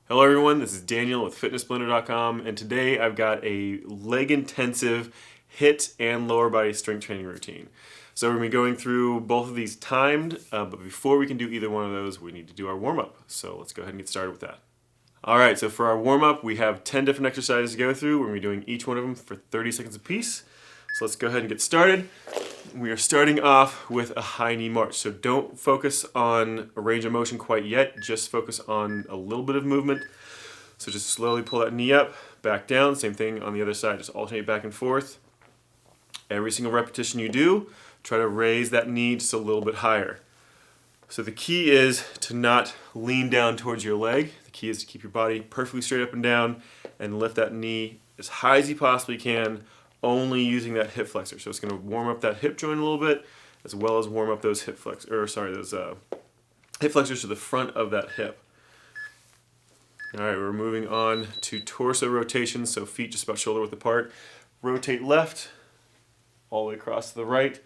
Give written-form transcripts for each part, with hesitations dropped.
Hello everyone, this is Daniel with fitnessblender.com, and today I've got a leg intensive HIIT and lower body strength training routine. So we're going to be going through both of these timed, but before we can do either one of those, we need to do our warm-up. So let's go ahead and get started with that. Alright, so for our warm-up, we have 10 different exercises to go through. We're going to be doing each one of them for 30 seconds apiece. So let's go ahead and get started. We are starting off with a high knee march. So don't focus on a range of motion quite yet, just focus on a little bit of movement. So just slowly pull that knee up, back down, same thing on the other side, just alternate back and forth. Every single repetition you do, try to raise that knee just a little bit higher. So the key is to not lean down towards your leg. The key is to keep your body perfectly straight up and down and lift that knee as high as you possibly can, only using that hip flexor. So it's going to warm up that hip joint a little bit, as well as warm up those hip flexors to the front of that hip. All right, we're moving on to torso rotation, so feet just about shoulder width apart. Rotate left, all the way across to the right.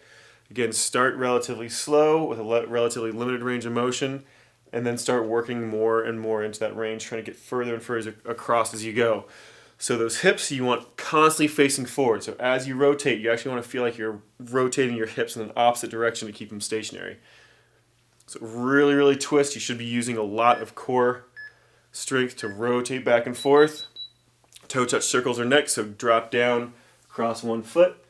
Again, start relatively slow with a relatively limited range of motion, and then start working more and more into that range, trying to get further and further across as you go. So those hips you want constantly facing forward. So as you rotate, you actually want to feel like you're rotating your hips in an opposite direction to keep them stationary. So really, really twist. You should be using a lot of core strength to rotate back and forth. Toe touch circles are next, so drop down, cross one foot,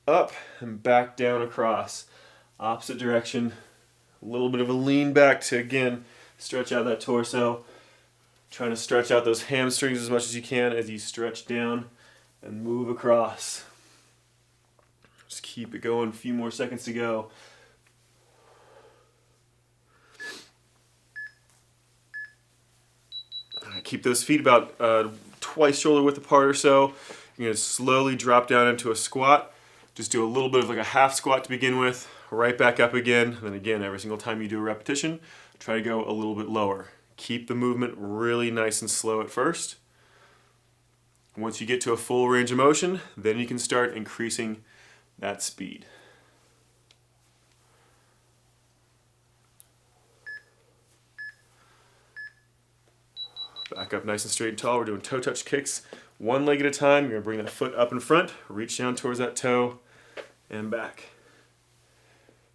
up and back down across. Opposite direction. A little bit of a lean back to, again, stretch out that torso. Trying to stretch out those hamstrings as much as you can as you stretch down and move across. Just keep it going, a few more seconds to go. Keep those feet about twice shoulder width apart or so. You're going to slowly drop down into a squat. Just do a little bit of like a half squat to begin with, right back up again. And then again, every single time you do a repetition, try to go a little bit lower. Keep the movement really nice and slow at first. Once you get to a full range of motion, then you can start increasing that speed. Back up nice and straight and tall. We're doing toe touch kicks, one leg at a time. You're going to bring that foot up in front, reach down towards that toe, and back.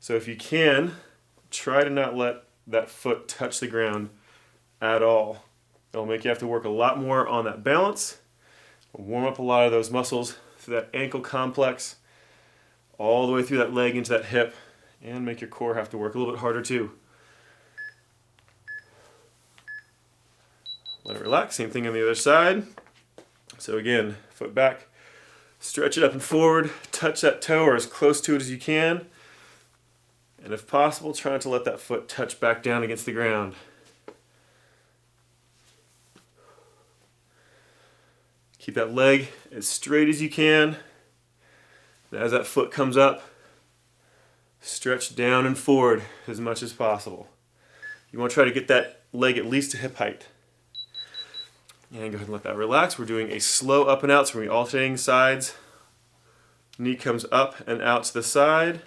So if you can, try to not let that foot touch the ground at all. It'll make you have to work a lot more on that balance, warm up a lot of those muscles through that ankle complex, all the way through that leg into that hip, and make your core have to work a little bit harder too. Let it relax, same thing on the other side. So again, foot back, stretch it up and forward, touch that toe or as close to it as you can, and if possible, try not to let that foot touch back down against the ground. Keep that leg as straight as you can. And as that foot comes up, stretch down and forward as much as possible. You want to try to get that leg at least to hip height. And go ahead and let that relax. We're doing a slow up and out, so we're going to be alternating sides. Knee comes up and out to the side.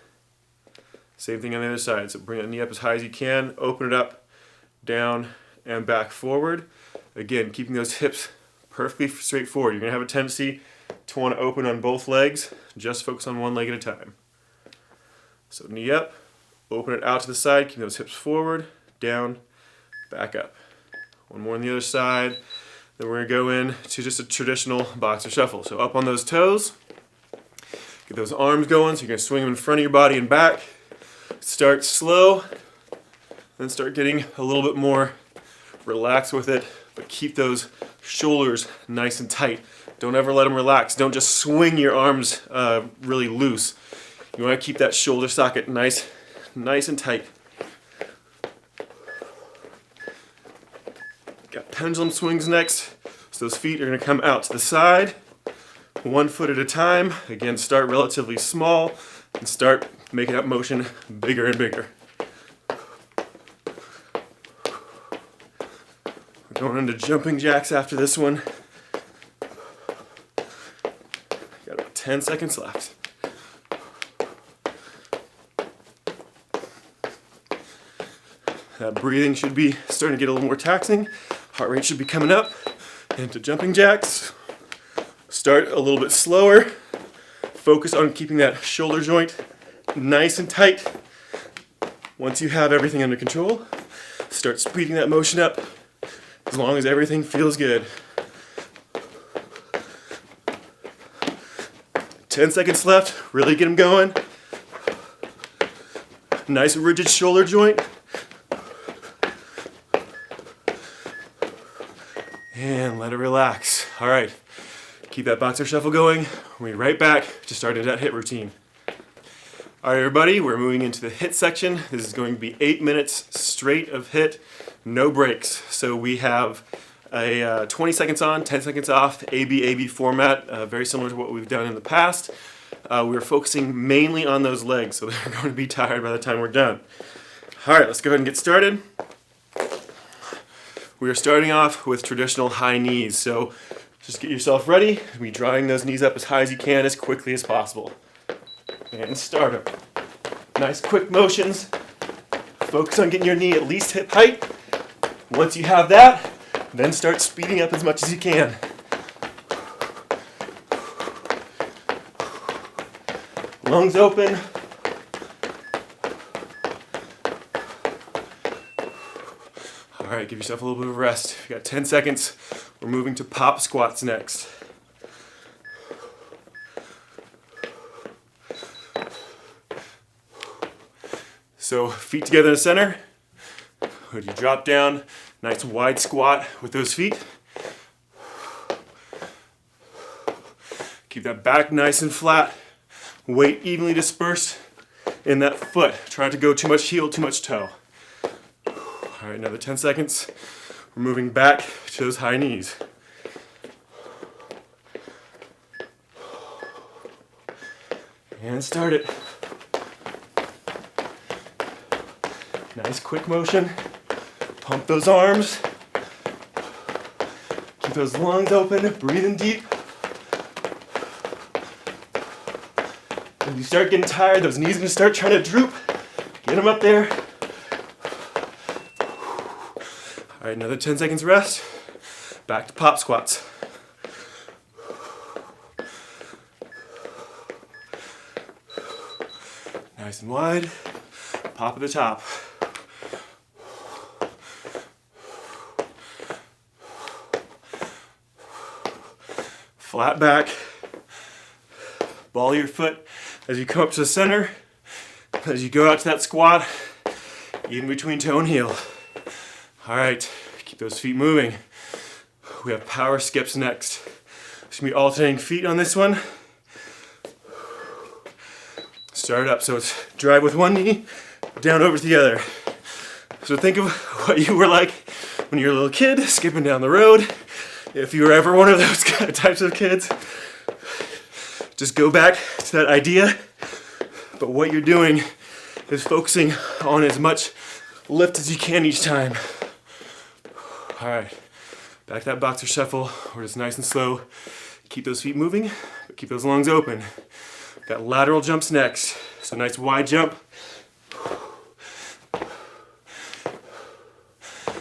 Same thing on the other side. So bring that knee up as high as you can, open it up, down, and back forward. Again, keeping those hips perfectly straightforward. You're going to have a tendency to want to open on both legs. Just focus on one leg at a time. So knee up, open it out to the side, keep those hips forward, down, back up. One more on the other side. Then we're going to go in to just a traditional boxer shuffle. So up on those toes, get those arms going. So you're going to swing them in front of your body and back. Start slow, then start getting a little bit more relaxed with it, but keep those shoulders nice and tight. Don't ever let them relax. Don't just swing your arms really loose. You want to keep that shoulder socket nice and tight. Got pendulum swings next. So those feet are going to come out to the side, one foot at a time. Again, start relatively small and start making that motion bigger and bigger. We're going into jumping jacks after this one. Got about 10 seconds left. That breathing should be starting to get a little more taxing. Heart rate should be coming up into jumping jacks. Start a little bit slower. Focus on keeping that shoulder joint nice and tight. Once you have everything under control, start speeding that motion up as long as everything feels good. 10 seconds left, really get them going. Nice rigid shoulder joint. And let it relax. All right, keep that boxer shuffle going. We'll be right back to starting that HIIT routine. All right, everybody, we're moving into the HIIT section. This is going to be 8 minutes straight of HIIT, no breaks. So we have a 20 seconds on, 10 seconds off, AB format, very similar to what we've done in the past. We're focusing mainly on those legs, so they're going to be tired by the time we're done. All right, let's go ahead and get started. We are starting off with traditional high knees. So just get yourself ready. Be drawing those knees up as high as you can, as quickly as possible. And start them. Nice quick motions. Focus on getting your knee at least hip height. Once you have that, then start speeding up as much as you can. Lungs open. All right, give yourself a little bit of rest. You got 10 seconds. We're moving to pop squats next. So feet together in the center. When you drop down, nice wide squat with those feet. Keep that back nice and flat. Weight evenly dispersed in that foot. Try not to go too much heel, too much toe. All right, another 10 seconds. We're moving back to those high knees. And start it. Nice quick motion. Pump those arms. Keep those lungs open, breathing deep. When you start getting tired, those knees are gonna start trying to droop. Get them up there. All right, another 10 seconds rest. Back to pop squats. Nice and wide. Pop at the top. Flat back. Ball your foot as you come up to the center. As you go out to that squat, in between toe and heel. All right, keep those feet moving. We have power skips next. It's gonna be alternating feet on this one. Start up, so it's drive with one knee, down over to the other. So think of what you were like when you were a little kid, skipping down the road. If you were ever one of those types of kids, just go back to that idea. But what you're doing is focusing on as much lift as you can each time. All right, back to that boxer shuffle. We're just nice and slow. Keep those feet moving, but keep those lungs open. Got lateral jumps next. So nice wide jump.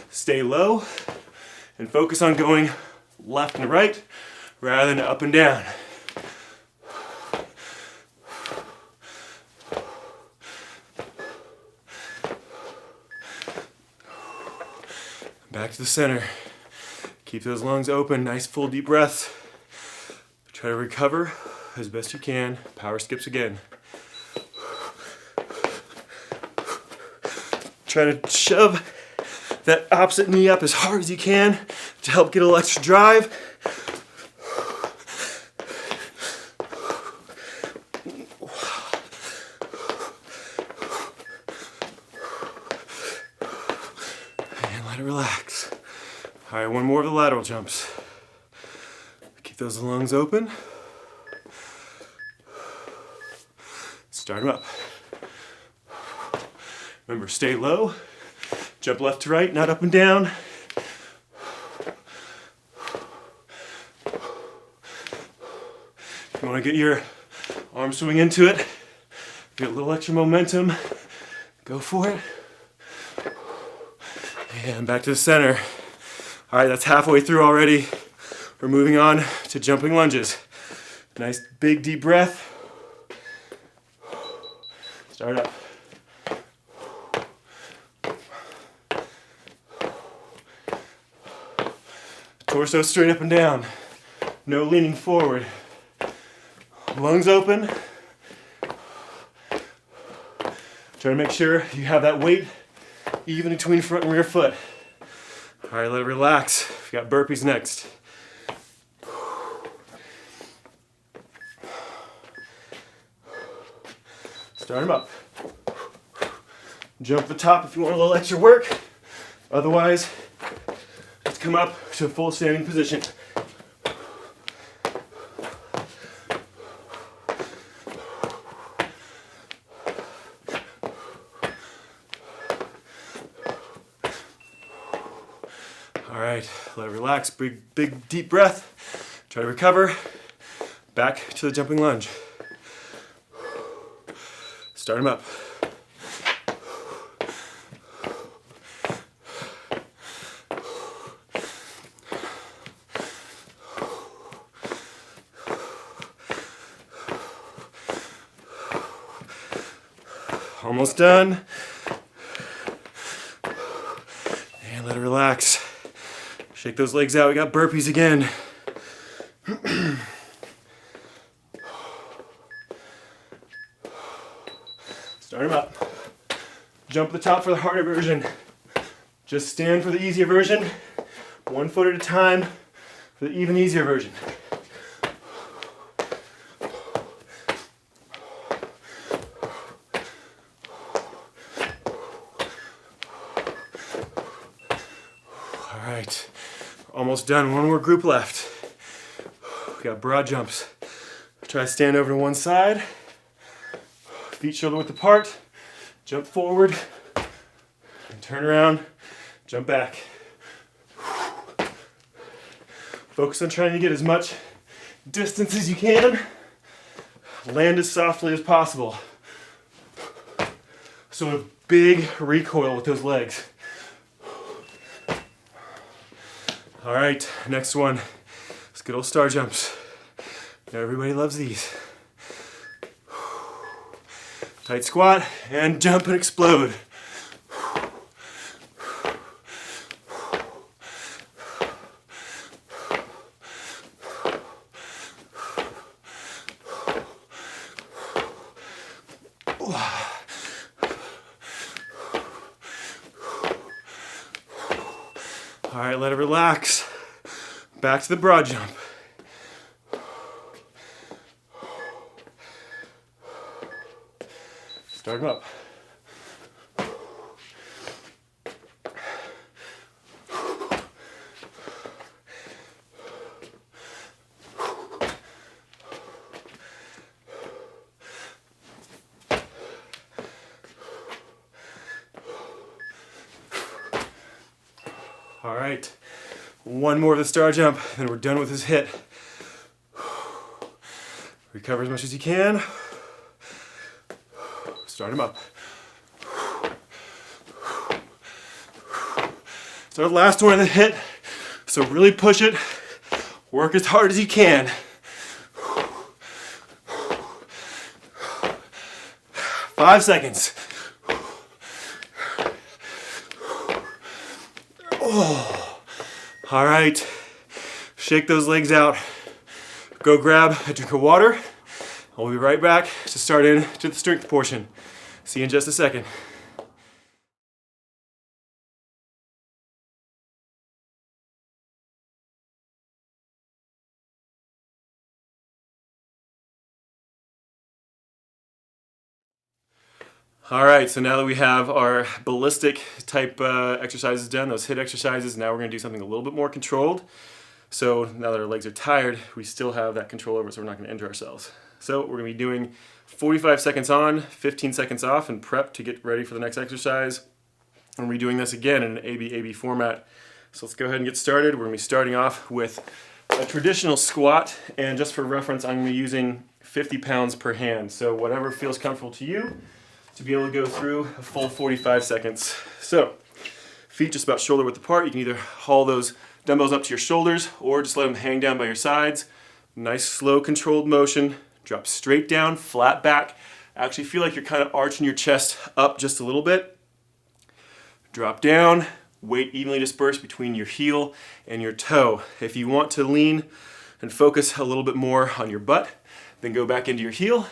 Stay low and focus on going left and right rather than up and down. Back to the center. Keep those lungs open, nice full deep breaths. Try to recover as best you can. Power skips again. Try to shove that opposite knee up as hard as you can to help get a little extra drive. And let it relax. All right, one more of the lateral jumps. Keep those lungs open. Start them up. Remember, stay low. Jump left to right, not up and down. If you want to get your arm swing into it, get a little extra momentum, go for it. And back to the center. All right, that's halfway through already. We're moving on to jumping lunges. Nice big deep breath. Start up. Torso straight up and down. No leaning forward. Lungs open. Try to make sure you have that weight even between front and rear foot. All right, let it relax. We've got burpees next. Start them up. Jump the top if you want a little extra work. Otherwise, let's come up to a full standing position. All right, let it relax. Big deep breath. Try to recover. Back to the jumping lunge. Start them up. Almost done. And let it relax. Shake those legs out. We got burpees again. Start them up. Jump the top for the harder version. Just stand for the easier version. 1 foot at a time for the even easier version. All right, almost done. One more group left. We got broad jumps. Try to stand over to one side. Feet shoulder width apart. Jump forward. And turn around. Jump back. Focus on trying to get as much distance as you can. Land as softly as possible. So a big recoil with those legs. All right, next one. It's good old star jumps. Now everybody loves these. Tight squat and jump and explode. All right, let it relax. Back to the broad jump. Start them up. All right, one more of the star jump, then we're done with this HIIT. Recover as much as you can. Start them up. So the last one of the HIIT, so really push it. Work as hard as you can. 5 seconds. Oh. All right, shake those legs out. Go grab a drink of water. I'll be right back to start into the strength portion. See you in just a second. All right, so now that we have our ballistic type exercises done, those HIIT exercises, now we're gonna do something a little bit more controlled. So now that our legs are tired, we still have that control over it, so we're not gonna injure ourselves. So we're gonna be doing 45 seconds on, 15 seconds off, and prep to get ready for the next exercise. And we're doing this again in an AB format. So let's go ahead and get started. We're gonna be starting off with a traditional squat, and just for reference, I'm gonna be using 50 pounds per hand. So whatever feels comfortable to you, to be able to go through a full 45 seconds. So Feet just about shoulder width apart. You can either haul those dumbbells up to your shoulders or just let them hang down by your sides. Nice, slow, controlled motion. Drop straight down, flat back. Actually feel like you're kind of arching your chest up just a little bit. Drop down, weight evenly dispersed between your heel and your toe. If you want to lean and focus a little bit more on your butt, then go back into your heel.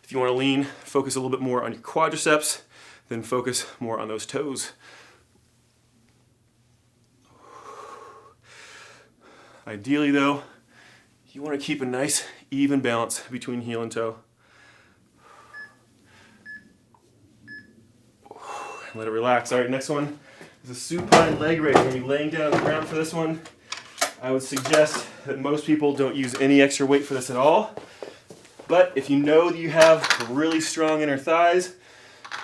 If you want to lean, focus a little bit more on your quadriceps, then focus more on those toes. Ideally though, you want to keep a nice even balance between heel and toe. Let it relax. All right, next one is a supine leg raise. We're going to be laying down on the ground for this one. I would suggest that most people don't use any extra weight for this at all. But if you know that you have really strong inner thighs,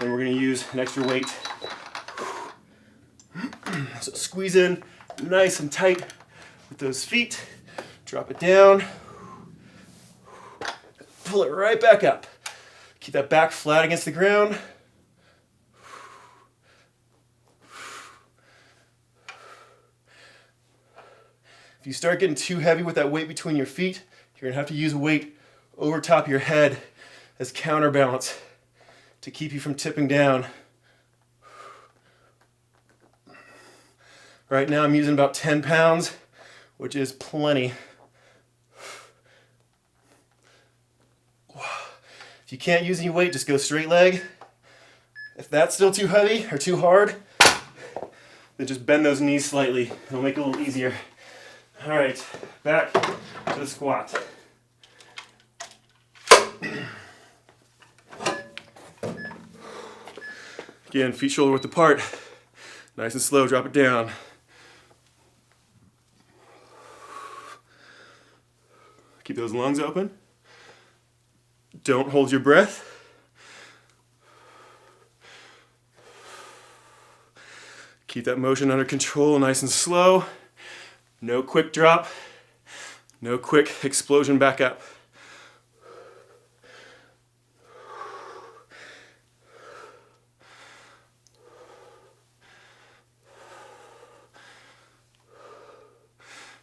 then we're going to use an extra weight. So squeeze in nice and tight with those feet. Drop it down. Pull it right back up. Keep that back flat against the ground. If you start getting too heavy with that weight between your feet, you're going to have to use weight over top of your head as counterbalance to keep you from tipping down. Right now I'm using about 10 pounds, which is plenty. If you can't use any weight, just go straight leg. If that's still too heavy or too hard, then just bend those knees slightly. It'll make it a little easier. All right, back to the squat. Again, feet shoulder width apart. Nice and slow, drop it down. Keep those lungs open. Don't hold your breath. Keep that motion under control, nice and slow. No quick drop, no quick explosion back up.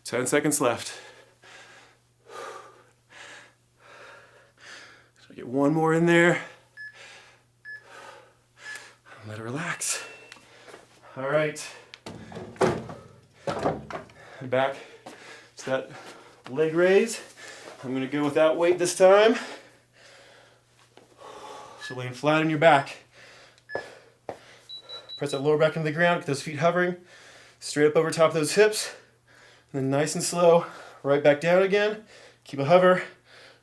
Ten seconds left. So get one more in there. Let it relax. All right. Back to that leg raise. I'm going to go without weight this time. So laying flat on your back. Press that lower back into the ground, get those feet hovering. Straight up over top of those hips. And then nice and slow, right back down again. Keep a hover,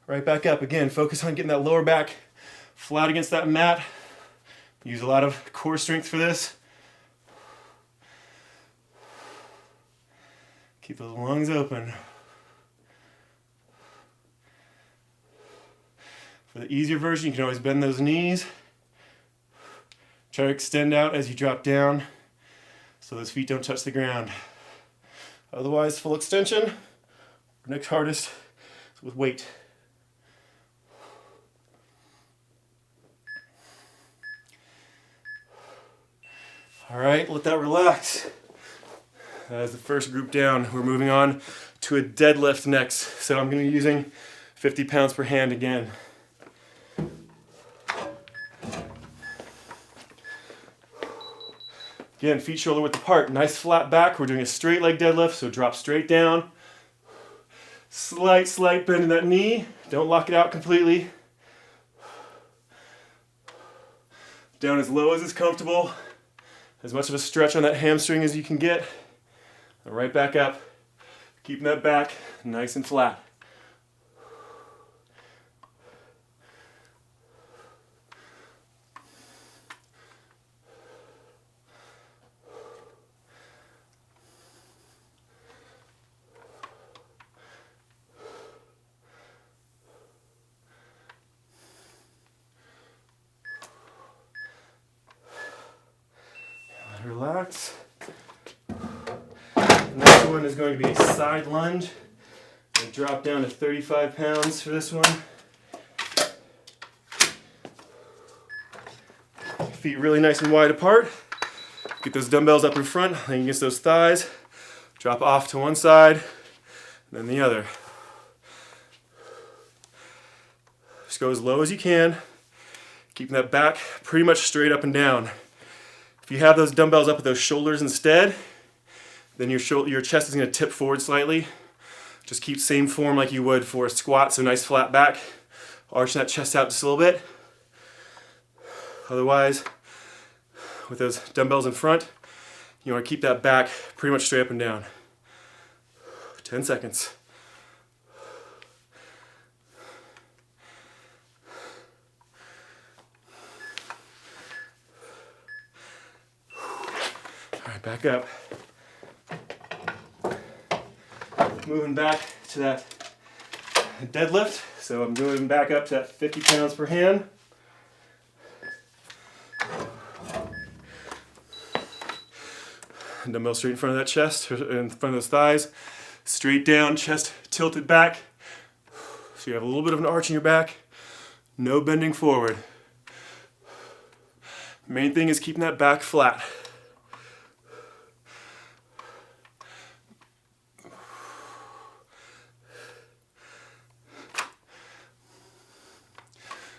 right back up. Again, focus on getting that lower back flat against that mat. Use a lot of core strength for this. Keep those lungs open. For the easier version, you can always bend those knees. Try to extend out as you drop down so those feet don't touch the ground. Otherwise, full extension. Next hardest is with weight. All right, let that relax. As the first group down, we're moving on to a deadlift next. So I'm going to be using 50 pounds per hand again. Again, feet shoulder width apart, nice flat back. We're doing a straight leg deadlift, so drop straight down. Slight bend in that knee. Don't lock it out completely. Down as low as is comfortable. As much of a stretch on that hamstring as you can get. And right back up. Keeping that back nice and flat. Relax. The next one is going to be a side lunge. I'm going to drop down to 35 pounds for this one. Feet really nice and wide apart. Get those dumbbells up in front, laying against those thighs. Drop off to one side, and then the other. Just go as low as you can, keeping that back pretty much straight up and down. If you have those dumbbells up at those shoulders instead, then your chest is going to tip forward slightly. Just keep same form like you would for a squat, so nice flat back. Arch that chest out just a little bit. Otherwise, with those dumbbells in front, you want to keep that back pretty much straight up and down. 10 seconds. All right, back up. Moving back to that deadlift. So I'm moving back up to that 50 pounds per hand. Dumbbell straight in front of that chest, or in front of those thighs. Straight down, chest tilted back. So you have a little bit of an arch in your back. No bending forward. Main thing is keeping that back flat.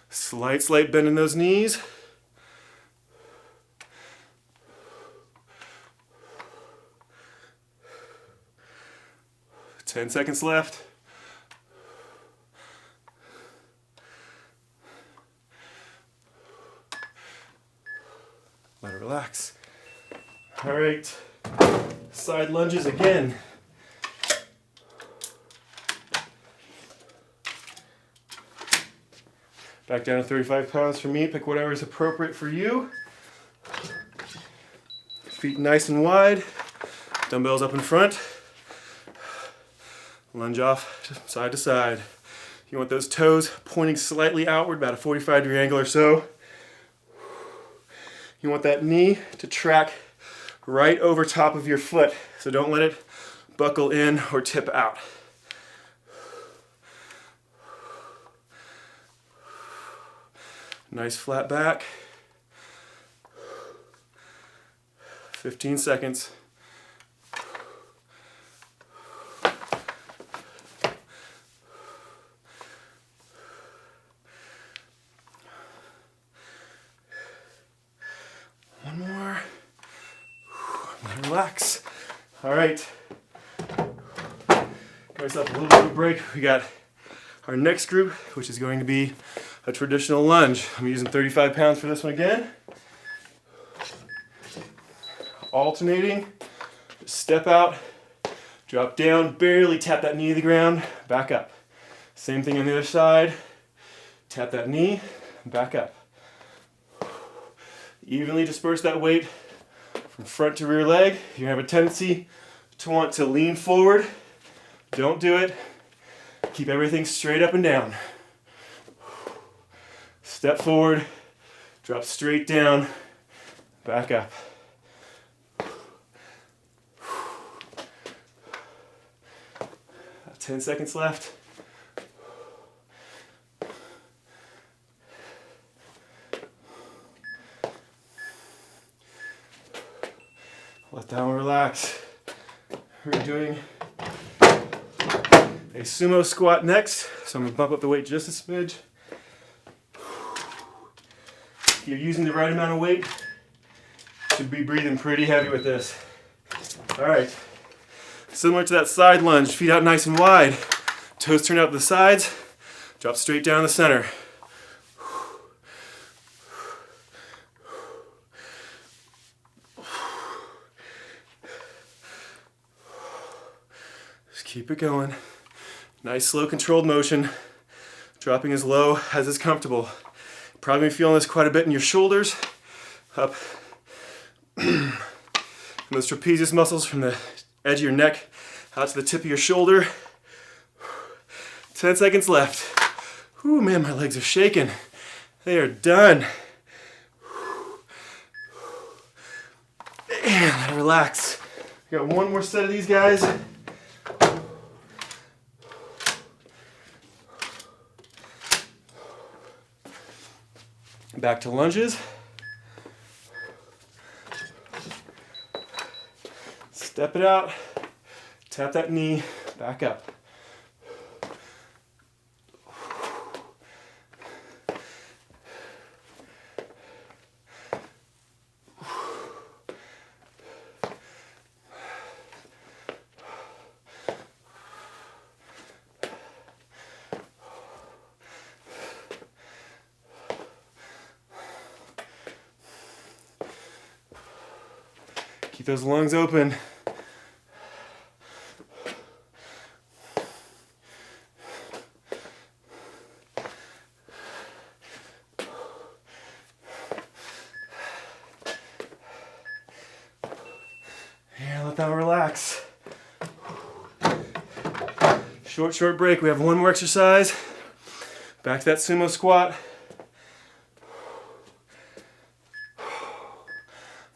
Slight bend in those knees. Ten seconds left. Let it relax. All right, side lunges again. Back down to 35 pounds for me. Pick whatever is appropriate for you. Feet nice and wide. Dumbbells up in front. Lunge off side to side. You want those toes pointing slightly outward, about a 45-degree angle or so. You want that knee to track right over top of your foot, so don't let it buckle in or tip out. Nice flat back. 15 seconds. One more. Relax. All right. Give yourself a little bit of a break. We got our next group, which is going to be a traditional lunge. I'm using 35 pounds for this one again. Alternating. Just step out, drop down, barely tap that knee to the ground, back up. Same thing on the other side. Tap that knee, back up. Evenly disperse that weight from front to rear leg. You have a tendency to want to lean forward. Don't do it. Keep everything straight up and down. Step forward, drop straight down, back up. About 10 seconds left. Let that one relax. We're doing a sumo squat next, so I'm going to bump up the weight just a smidge. If you're using the right amount of weight, you should be breathing pretty heavy with this. All right, similar to that side lunge, feet out nice and wide, toes turned out to the sides, drop straight down the center. Just keep it going. Nice, slow, controlled motion, dropping as low as is comfortable. Probably been feeling this quite a bit in your shoulders, up from those trapezius muscles from the edge of your neck out to the tip of your shoulder. 10 seconds left. Whew, man, my legs are shaking. They are done. And let it relax. We got one more set of these guys. Back to lunges. Step it out, tap that knee, back up. Keep those lungs open. And let that relax. Short break. We have one more exercise. Back to that sumo squat. I'm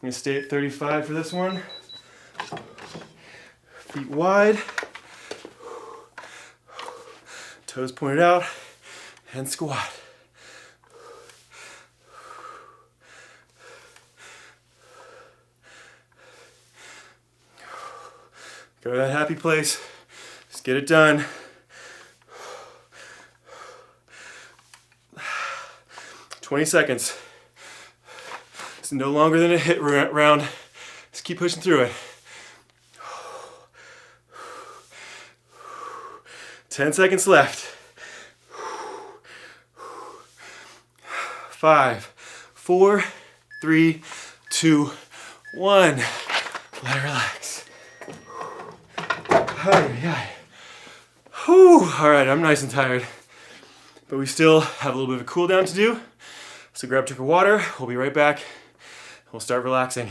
going to stay at 35 for this one. Feet wide. Toes pointed out. And squat. Go to that happy place. Just get it done. "20 seconds. It's no longer than a HIIT round. Just keep pushing through it. 10 seconds left. 5, 4, 3, 2, 1. Let it relax. Whew. All right, I'm nice and tired, but we still have a little bit of a cool down to do. So grab a drink of water. We'll be right back. We'll start relaxing.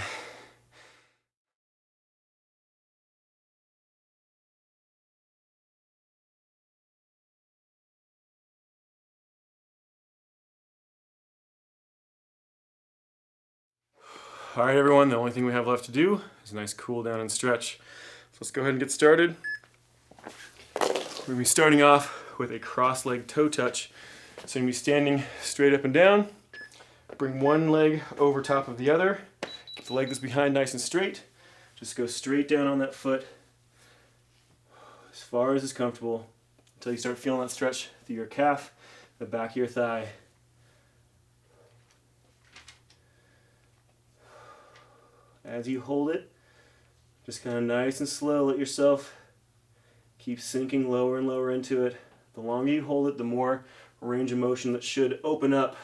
All right, everyone, the only thing we have left to do is a nice cool down and stretch. So let's go ahead and get started. We're gonna be starting off with a cross leg toe touch. So you're gonna be standing straight up and down. Bring one leg over top of the other. Keep the leg that's behind nice and straight. Just go straight down on that foot as far as is comfortable until you start feeling that stretch through your calf, the back of your thigh. As you hold it, just kind of nice and slow, let yourself keep sinking lower and lower into it. The longer you hold it, the more range of motion that should open up.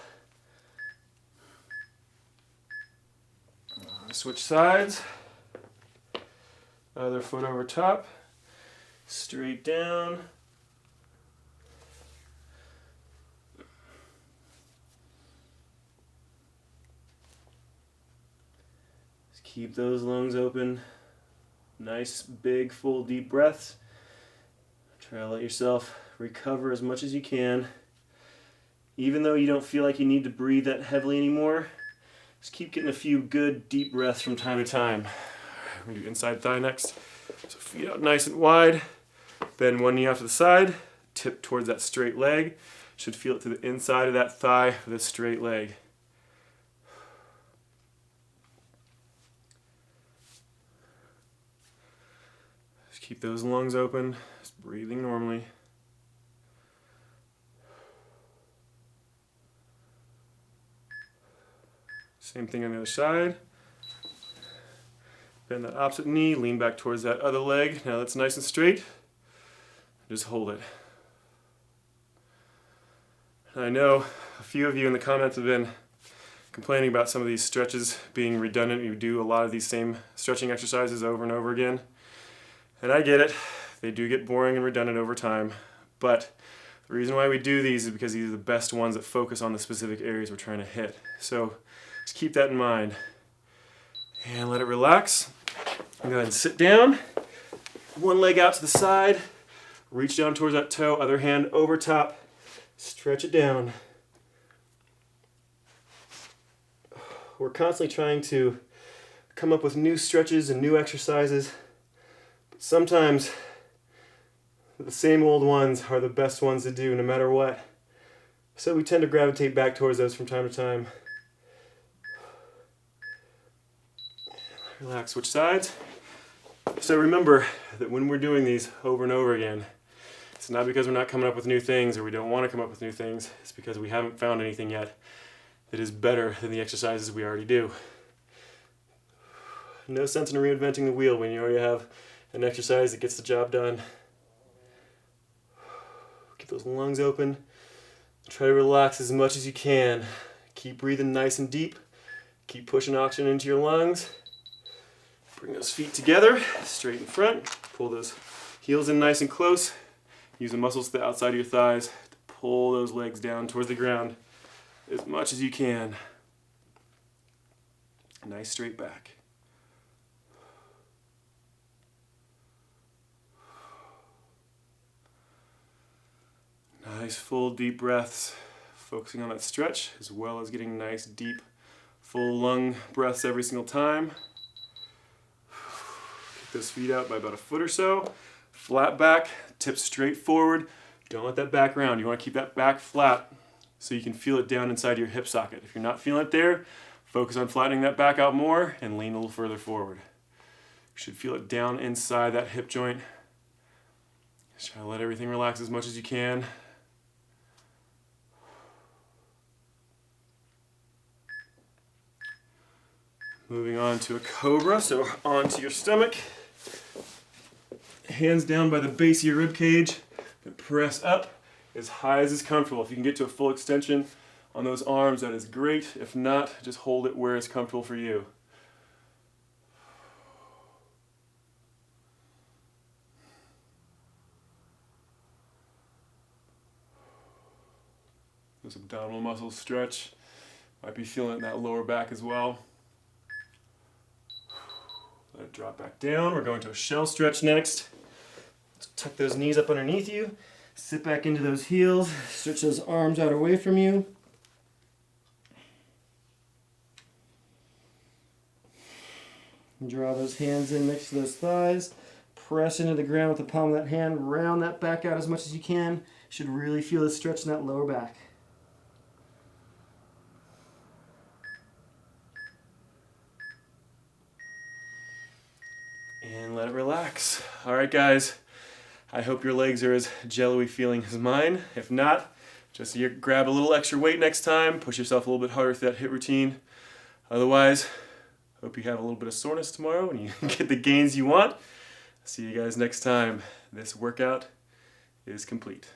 Switch sides. Other foot over top. Straight down. Just keep those lungs open. Nice, big, full, deep breaths. Try to let yourself recover as much as you can. Even though you don't feel like you need to breathe that heavily anymore, just keep getting a few good, deep breaths from time to time. We're going to do inside thigh next. So feet out nice and wide. Bend one knee off to the side. Tip towards that straight leg. Should feel it to the inside of that thigh for this straight leg. Just keep those lungs open. Just breathing normally. Same thing on the other side. Bend that opposite knee, lean back towards that other leg. Now that's nice and straight. Just hold it. And I know a few of you in the comments have been complaining about some of these stretches being redundant. You do a lot of these same stretching exercises over and over again. And I get it. They do get boring and redundant over time. But the reason why we do these is because these are the best ones that focus on the specific areas we're trying to hit. So just keep that in mind. And let it relax. Go ahead and sit down. One leg out to the side. Reach down towards that toe. Other hand over top. Stretch it down. We're constantly trying to come up with new stretches and new exercises. But sometimes the same old ones are the best ones to do no matter what. So we tend to gravitate back towards those from time to time. Relax, switch sides. So remember that when we're doing these over and over again, it's not because we're not coming up with new things or we don't want to come up with new things. It's because we haven't found anything yet that is better than the exercises we already do. No sense in reinventing the wheel when you already have an exercise that gets the job done. Keep those lungs open. Try to relax as much as you can. Keep breathing nice and deep. Keep pushing oxygen into your lungs. Bring those feet together, straight in front. Pull those heels in nice and close. Use the muscles to the outside of your thighs to pull those legs down towards the ground as much as you can. Nice straight back. Nice full deep breaths, focusing on that stretch as well as getting nice deep full lung breaths every single time. Kick those feet out by about a foot or so. Flat back, tips straight forward. Don't let that back round. You want to keep that back flat so you can feel it down inside your hip socket. If you're not feeling it there, focus on flattening that back out more and lean a little further forward. You should feel it down inside that hip joint. Just try to let everything relax as much as you can. Moving on to a Cobra, so onto your stomach. Hands down by the base of your rib cage, and press up as high as is comfortable. If you can get to a full extension on those arms, that is great. If not, just hold it where it's comfortable for you. Those abdominal muscles stretch. Might be feeling it in that lower back as well. Let it drop back down. We're going to a shell stretch next. So tuck those knees up underneath you. Sit back into those heels. Stretch those arms out away from you. And draw those hands in next to those thighs. Press into the ground with the palm of that hand. Round that back out as much as you can. You should really feel the stretch in that lower back. And let it relax. All right, guys. I hope your legs are as jello-y feeling as mine. If not, just grab a little extra weight next time. Push yourself a little bit harder through that HIIT routine. Otherwise, hope you have a little bit of soreness tomorrow and you get the gains you want. See you guys next time. This workout is complete.